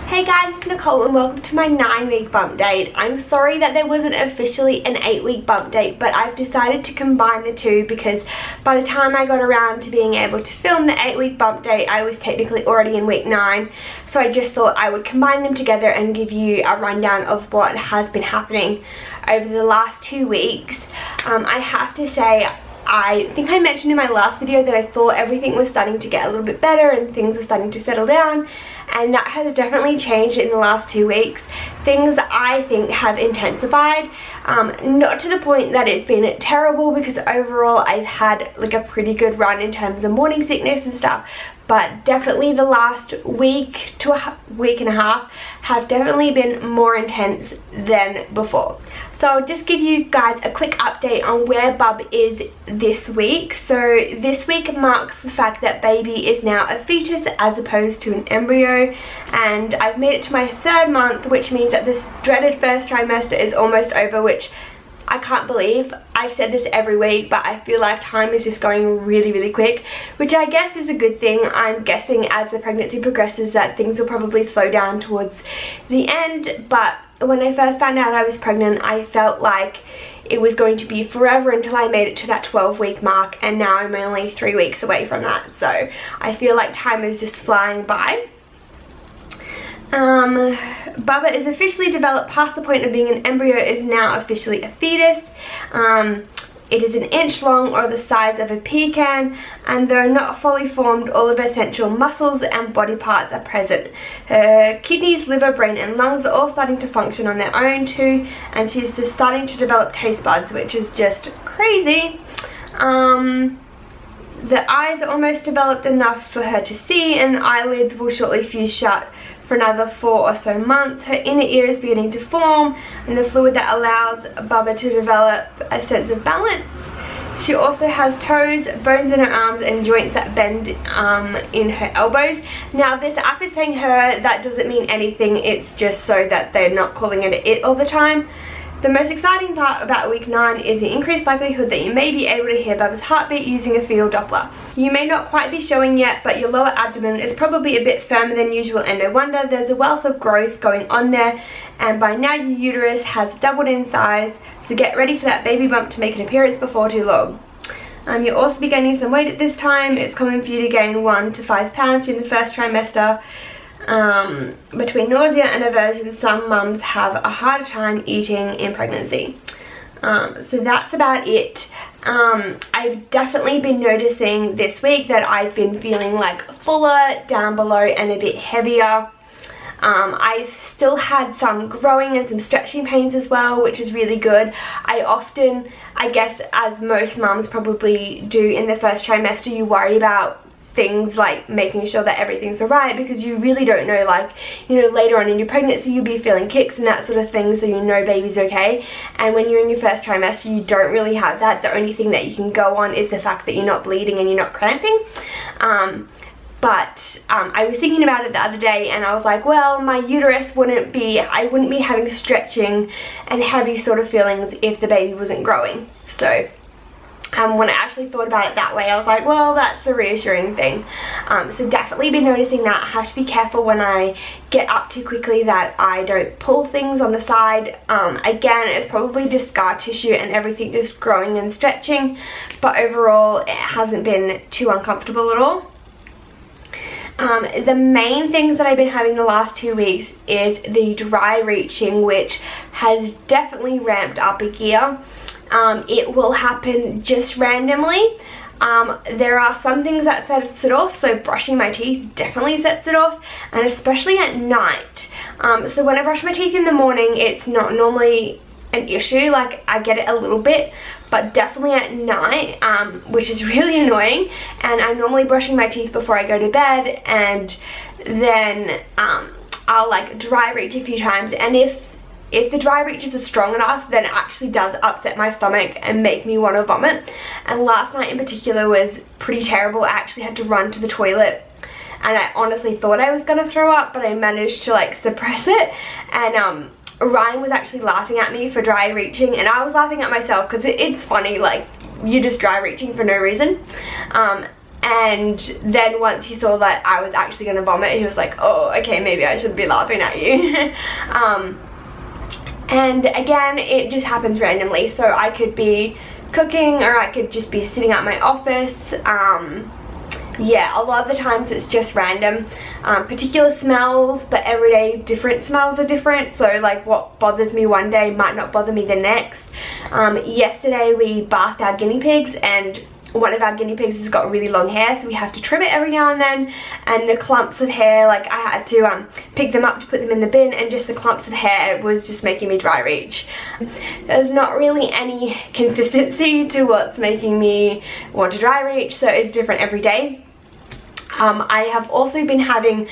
Hey guys, it's Nicole and welcome to my 9-week bump date. I'm sorry that there wasn't officially an 8-week bump date, but I've decided to combine the two because by the time I got around to being able to film the 8-week bump date, I was technically already in week 9. So I just thought I would combine them together and give you a rundown of what has been happening over the last 2 weeks. I have to say, I think I mentioned in my last video that I thought everything was starting to get a little bit better and things were starting to settle down, and that has definitely changed in the last 2 weeks. Things I think have intensified, not to the point that it's been terrible, because overall I've had like a pretty good run in terms of morning sickness and stuff, but definitely the last week to a week and a half have definitely been more intense than before. So I'll just give you guys a quick update on where Bub is this week. So this week marks the fact that baby is now a fetus as opposed to an embryo, and I've made it to my 3rd month, which means that this dreaded first trimester is almost over, which I can't believe. I've said this every week, but I feel like time is just going really quick, which I guess is a good thing. I'm guessing as the pregnancy progresses that things will probably slow down towards the end, but when I first found out I was pregnant, I felt like it was going to be forever until I made it to that 12-week mark, and now I'm only 3 weeks away from that, so I feel like time is just flying by. Bubba is officially developed past the point of being an embryo, is now officially a fetus. It is 1 inch long, or the size of a pecan, and though not fully formed, all of her essential muscles and body parts are present. Her kidneys, liver, brain and lungs are all starting to function on their own too, and she's just starting to develop taste buds, which is just crazy. The eyes are almost developed enough for her to see, and the eyelids will shortly fuse shut for another 4 or so months. Her inner ear is beginning to form, and the fluid that allows Bubba to develop a sense of balance. She also has toes, bones in her arms and joints that bend in her elbows. Now this app is saying her, that doesn't mean anything, it's just so that they're not calling it all the time. The most exciting part about week 9 is the increased likelihood that you may be able to hear Bubba's heartbeat using a fetal Doppler. You may not quite be showing yet, but your lower abdomen is probably a bit firmer than usual, and no wonder. There's a wealth of growth going on there, and by now your uterus has doubled in size, so get ready for that baby bump to make an appearance before too long. You'll also be gaining some weight at this time. It's common for you to gain 1 to 5 pounds during the first trimester. Between nausea and aversion, some mums have a harder time eating in pregnancy. So that's about it. I've definitely been noticing this week that I've been feeling like fuller down below and a bit heavier. I've still had some growing and some stretching pains as well, which is really good. I often, I guess as most mums probably do in the first trimester, you worry about things like making sure that everything's alright, because you really don't know, like, you know, later on in your pregnancy you'll be feeling kicks and that sort of thing, so you know baby's okay. And when you're in your first trimester you don't really have that. The only thing that you can go on is the fact that you're not bleeding and you're not cramping. But I was thinking about it the other day, and I was like, well, my uterus wouldn't be, I wouldn't be having stretching and heavy sort of feelings if the baby wasn't growing. So when I actually thought about it that way, I was like, well, that's a reassuring thing. So definitely been noticing that. I have to be careful when I get up too quickly that I don't pull things on the side. Again, it's probably just scar tissue and everything just growing and stretching, but overall it hasn't been too uncomfortable at all. The main things that I've been having the last 2 weeks is the dry reaching, which has definitely ramped up a gear. It will happen just randomly. There are some things that sets it off, so brushing my teeth definitely sets it off, and especially at night. So when I brush my teeth in the morning, it's not normally an issue, like I get it a little bit, but definitely at night, which is really annoying. And I'm normally brushing my teeth before I go to bed, and then I'll like dry reach a few times, and if the dry reaches are strong enough, then it actually does upset my stomach and make me want to vomit. And last night in particular was pretty terrible. I actually had to run to the toilet, and I honestly thought I was gonna throw up, but I managed to like suppress it. And Ryan was actually laughing at me for dry reaching, and I was laughing at myself because it's funny, like, you're just dry reaching for no reason. And then once he saw that I was actually going to vomit, he was like, oh, okay, maybe I shouldn't be laughing at you. And again, it just happens randomly. So I could be cooking, or I could just be sitting at my office. Yeah, a lot of the times it's just random. Particular smells, but every day different smells are different. So like what bothers me one day might not bother me the next. Yesterday we bathed our guinea pigs, and one of our guinea pigs has got really long hair, so we have to trim it every now and then. And the clumps of hair, like I had to pick them up to put them in the bin, and just the clumps of hair was just making me dry reach. There's not really any consistency to what's making me want to dry reach, so it's different every day. I have also been having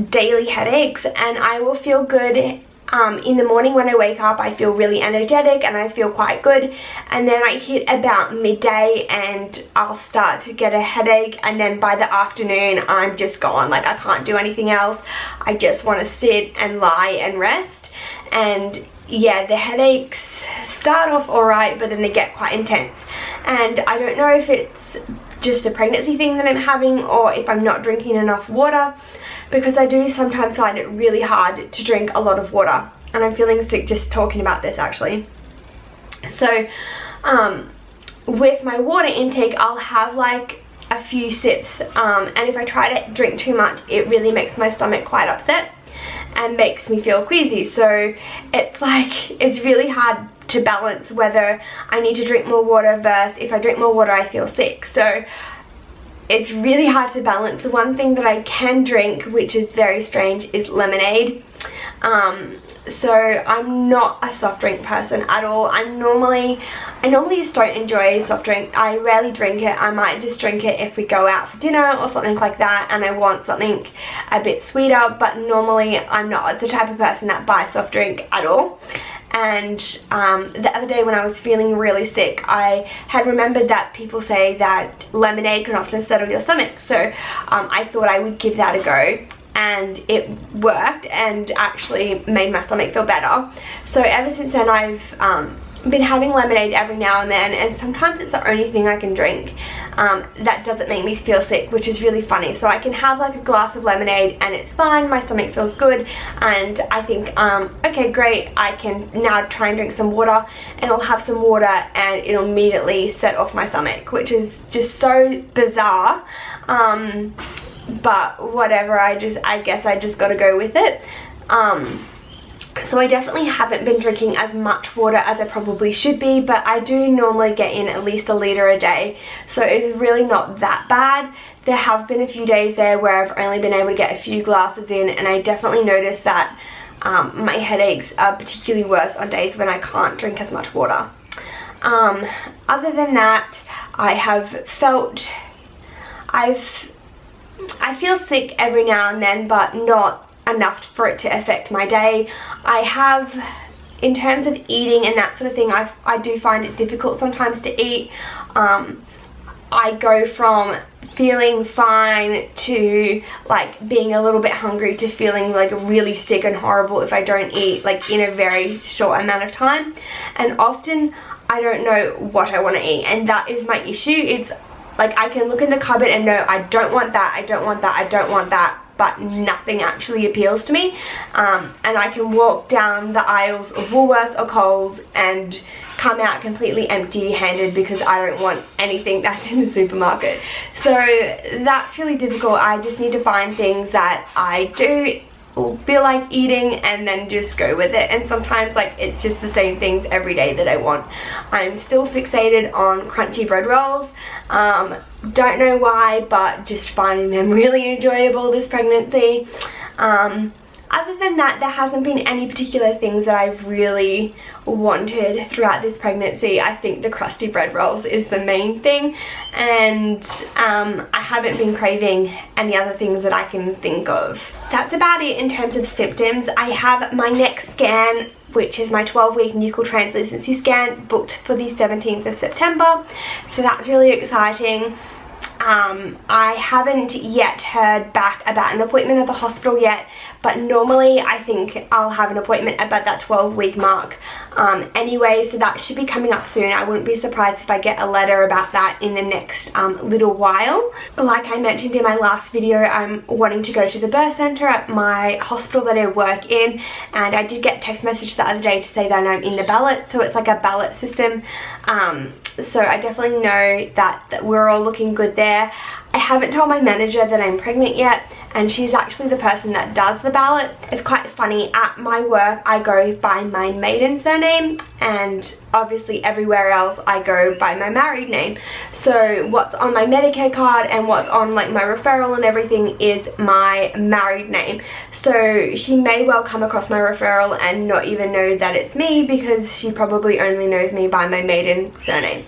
daily headaches, and I will feel good in the morning when I wake up. I feel really energetic and I feel quite good, and then I hit about midday and I'll start to get a headache, and then by the afternoon I'm just gone. Like I can't do anything else. I just want to sit and lie and rest. And yeah, the headaches start off alright, but then they get quite intense, and I don't know if it's just a pregnancy thing that I'm having, or if I'm not drinking enough water, because I do sometimes find it really hard to drink a lot of water, and I'm feeling sick just talking about this actually. So with my water intake, I'll have like a few sips, and if I try to drink too much, it really makes my stomach quite upset and makes me feel queasy. So it's like, it's really hard to balance whether I need to drink more water versus if I drink more water I feel sick. So it's really hard to balance. The one thing that I can drink, which is very strange, is lemonade. So I'm not a soft drink person at all. I normally just don't enjoy soft drink. I rarely drink it. I might just drink it if we go out for dinner or something like that and I want something a bit sweeter, but normally I'm not the type of person that buys soft drink at all. And the other day when I was feeling really sick, I had remembered that people say that lemonade can often settle your stomach. So I thought I would give that a go, and it worked and actually made my stomach feel better. So ever since then I've been having lemonade every now and then, and sometimes it's the only thing I can drink that doesn't make me feel sick, which is really funny. So I can have like a glass of lemonade and it's fine, my stomach feels good, and I think okay, great, I can now try and drink some water, and I'll have some water and it'll immediately set off my stomach, which is just so bizarre. But whatever, I guess I just gotta go with it. So I definitely haven't been drinking as much water as I probably should be, but I do normally get in at least a litre a day, so it's really not that bad. There have been a few days there where I've only been able to get a few glasses in, and I definitely notice that my headaches are particularly worse on days when I can't drink as much water. Other than that, I feel sick every now and then, but not enough for it to affect my day. I have, in terms of eating and that sort of thing, I do find it difficult sometimes to eat. I go from feeling fine to like being a little bit hungry to feeling like really sick and horrible if I don't eat like in a very short amount of time, and often I don't know what I want to eat, and that is my issue. It's like I can look in the cupboard and know I don't want that, I don't want that, I don't want that, but nothing actually appeals to me. And I can walk down the aisles of Woolworths or Coles and come out completely empty-handed because I don't want anything that's in the supermarket. So that's really difficult. I just need to find things that I do feel like eating and then just go with it, and sometimes like it's just the same things every day that I want. I'm still fixated on crunchy bread rolls. Don't know why, but just finding them really enjoyable this pregnancy. Other than that, there hasn't been any particular things that I've really wanted throughout this pregnancy. I think the crusty bread rolls is the main thing, and I haven't been craving any other things that I can think of. That's about it in terms of symptoms. I have my next scan, which is my 12-week nuchal translucency scan, booked for the 17th of September, so that's really exciting. I haven't yet heard back about an appointment at the hospital yet, but normally I think I'll have an appointment about that 12-week mark anyway, so that should be coming up soon. I wouldn't be surprised if I get a letter about that in the next little while. Like I mentioned in my last video, I'm wanting to go to the birth centre at my hospital that I work in, and I did get a text message the other day to say that I'm in the ballot, so it's like a ballot system. So I definitely know that we're all looking good there. I haven't told my manager that I'm pregnant yet, and she's actually the person that does the ballot. It's quite funny, at my work I go by my maiden surname, and obviously everywhere else I go by my married name. So what's on my Medicare card and what's on like my referral and everything is my married name. So she may well come across my referral and not even know that it's me, because she probably only knows me by my maiden surname.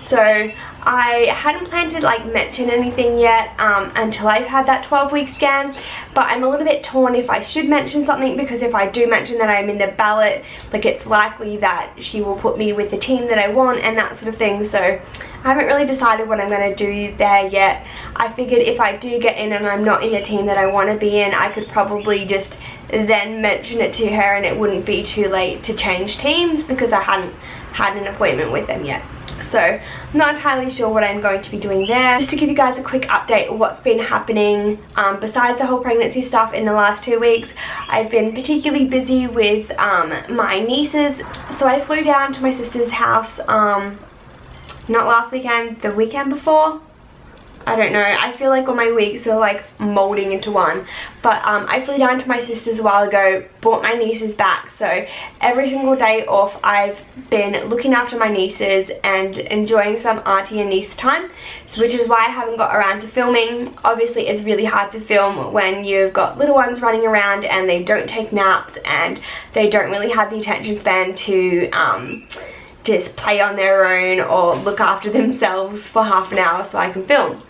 So I hadn't planned to like mention anything yet until I've had that 12-week scan, but I'm a little bit torn if I should mention something, because if I do mention that I'm in the ballot, like it's likely that she will put me with the team that I want and that sort of thing. So I haven't really decided what I'm going to do there yet. I figured if I do get in and I'm not in the team that I want to be in, I could probably just then mention it to her and it wouldn't be too late to change teams, because I hadn't had an appointment with them yet. So I'm not entirely sure what I'm going to be doing there. Just to give you guys a quick update of what's been happening besides the whole pregnancy stuff in the last 2 weeks. I've been particularly busy with my nieces. So I flew down to my sister's house not last weekend, the weekend before. I don't know, I feel like all my weeks are like molding into one. But I flew down to my sister's a while ago, brought my nieces back, so every single day off I've been looking after my nieces and enjoying some auntie and niece time, so which is why I haven't got around to filming. Obviously it's really hard to film when you've got little ones running around and they don't take naps and they don't really have the attention span to just play on their own or look after themselves for half an hour so I can film.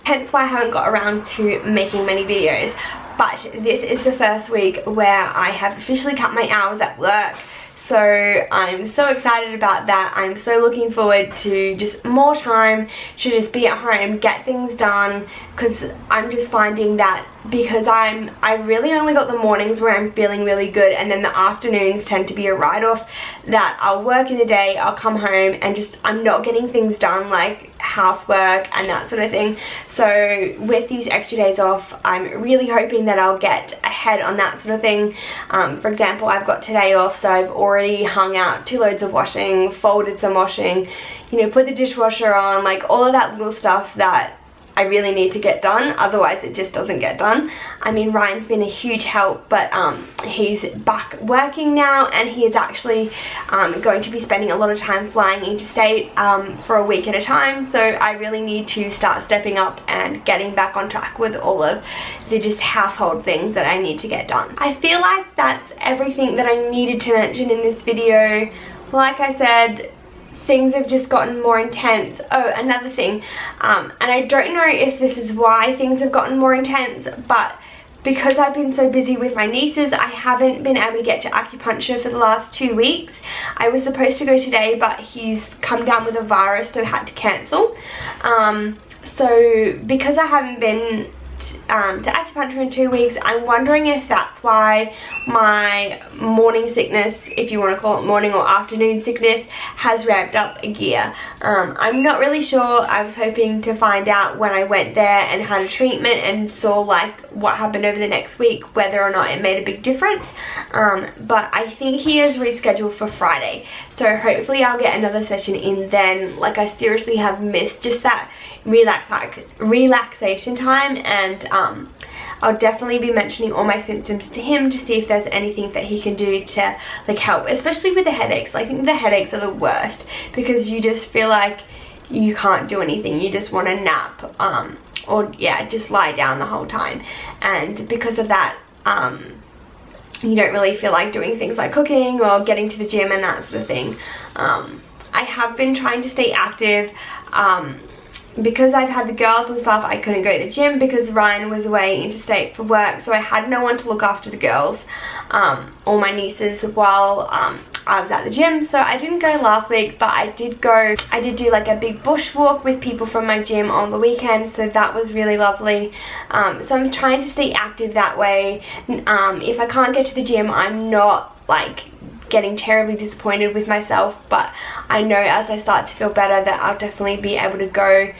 Hence why I haven't got around to making many videos. But this is the first week where I have officially cut my hours at work. So I'm so excited about that. I'm so looking forward to just more time to just be at home, get things done, because I'm just finding that because I really only got the mornings where I'm feeling really good, and then the afternoons tend to be a write-off, that I'll work in the day, I'll come home and just I'm not getting things done like housework and that sort of thing. So with these extra days off, I'm really hoping that I'll get ahead on that sort of thing. For example, I've got today off, so I've already hung out 2 loads of washing, folded some washing, you know, put the dishwasher on, like all of that little stuff that I really need to get done, otherwise it just doesn't get done. I mean, Ryan's been a huge help, but he's back working now, and he is actually going to be spending a lot of time flying interstate for a week at a time, so I really need to start stepping up and getting back on track with all of the just household things that I need to get done. I feel like that's everything that I needed to mention in this video. Like I said, things have just gotten more intense. Oh, another thing, and I don't know if this is why things have gotten more intense, but because I've been so busy with my nieces, I haven't been able to get to acupuncture for the last 2 weeks. I was supposed to go today, but he's come down with a virus, so had to cancel. So because I haven't been to acupuncture in 2 weeks, I'm wondering if that's why my morning sickness, if you want to call it morning or afternoon sickness, has ramped up a gear. I'm not really sure. I was hoping to find out when I went there and had a treatment and saw like what happened over the next week, whether or not it made a big difference. But I think he is rescheduled for Friday, so hopefully I'll get another session in then. Like, I seriously have missed just that relaxation time, and I'll definitely be mentioning all my symptoms to him to see if there's anything that he can do to like help, especially with the headaches. I think the headaches are the worst, because you just feel like you can't do anything, you just want to nap, or yeah, just lie down the whole time, and because of that you don't really feel like doing things like cooking or getting to the gym and that sort of thing. I have been trying to stay active. Because I've had the girls and stuff, I couldn't go to the gym because Ryan was away interstate for work, so I had no one to look after the girls or my nieces while I was at the gym. So I didn't go last week, but I did do like a big bush walk with people from my gym on the weekend, so that was really lovely. So I'm trying to stay active that way. If I can't get to the gym, I'm not like getting terribly disappointed with myself, but I know as I start to feel better that I'll definitely be able to go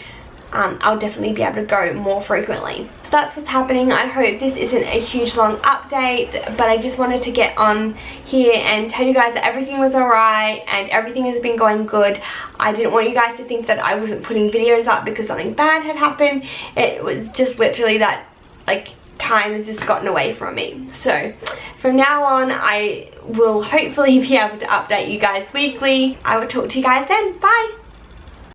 more frequently. So that's what's happening. I hope this isn't a huge long update, but I just wanted to get on here and tell you guys that everything was alright and everything has been going good. I didn't want you guys to think that I wasn't putting videos up because something bad had happened. It was just literally that, like, time has just gotten away from me. So from now on, I will hopefully be able to update you guys weekly. I will talk to you guys then. Bye!